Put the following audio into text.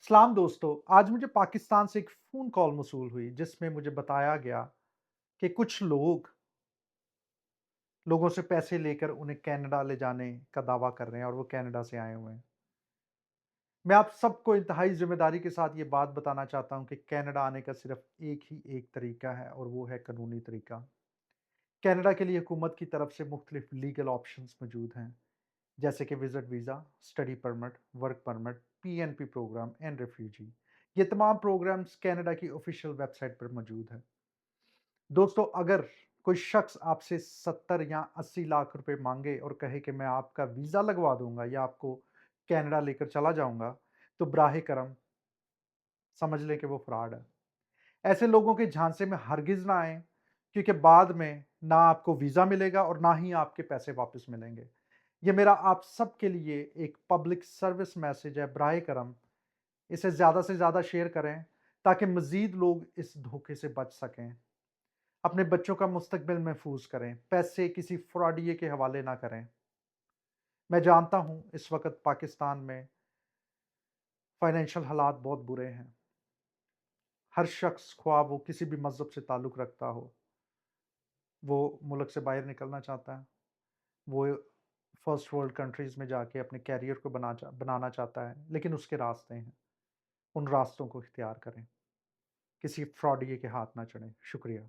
सलाम दोस्तों। आज मुझे पाकिस्तान से एक फ़ोन कॉल मौसूल हुई जिसमें मुझे बताया गया कि कुछ लोगों से पैसे लेकर उन्हें कनाडा ले जाने का दावा कर रहे हैं और वो कनाडा से आए हुए हैं। मैं आप सबको इंतहाई ज़िम्मेदारी के साथ ये बात बताना चाहता हूँ कि कनाडा आने का सिर्फ़ एक तरीका है और वो है कानूनी तरीका। कनाडा के लिए हुकूमत की तरफ से मुख्तलिफ़ लीगल ऑप्शंस मौजूद हैं, जैसे कि visit visa, study permit, work permit, PNP programme and refugee. ये तमाम प्रोग्राम्स कनाडा की ऑफ़िशियल वेबसाइट पर मौजूद हैं। दोस्तों, अगर कोई शख्स आपसे 70 या 80 लाख रुपए माँगे और कहे कि मैं आपका वीज़ा लगवा दूँगा या आपको कनाडा लेकर चला जाऊँगा, तो बराहे करम समझ लें कि वो फ्रॉड है। ऐसे लोगों के झांसे में हरगिज़ ना आएँ, क्योंकि बाद में ना आपको वीज़ा मिलेगा और ना ही आपके पैसे वापस मिलेंगे। ये मेरा आप सबके लिए एक पब्लिक सर्विस मैसेज है, बराए करम इसे ज़्यादा से ज़्यादा शेयर करें, ताकि मज़ीद लोग इस धोखे से बच सकें। अपने बच्चों का मुस्तकबिल महफूज करें, पैसे किसी फ्रॉडिये के हवाले ना करें। मैं जानता हूँ इस वक्त पाकिस्तान में फाइनेंशियल हालात बहुत बुरे हैं। हर शख्स ख्वाह वो किसी भी मज़हब से ताल्लुक़ रखता हो, वो मुल्क से बाहर निकलना चाहता है। वो फर्स्ट वर्ल्ड कंट्रीज़ में जाके अपने करियर को बनाना चाहता है, लेकिन उसके रास्ते हैं। उन रास्तों को इख्तियार करें, किसी फ्रॉडिये के हाथ ना चढ़ें। शुक्रिया।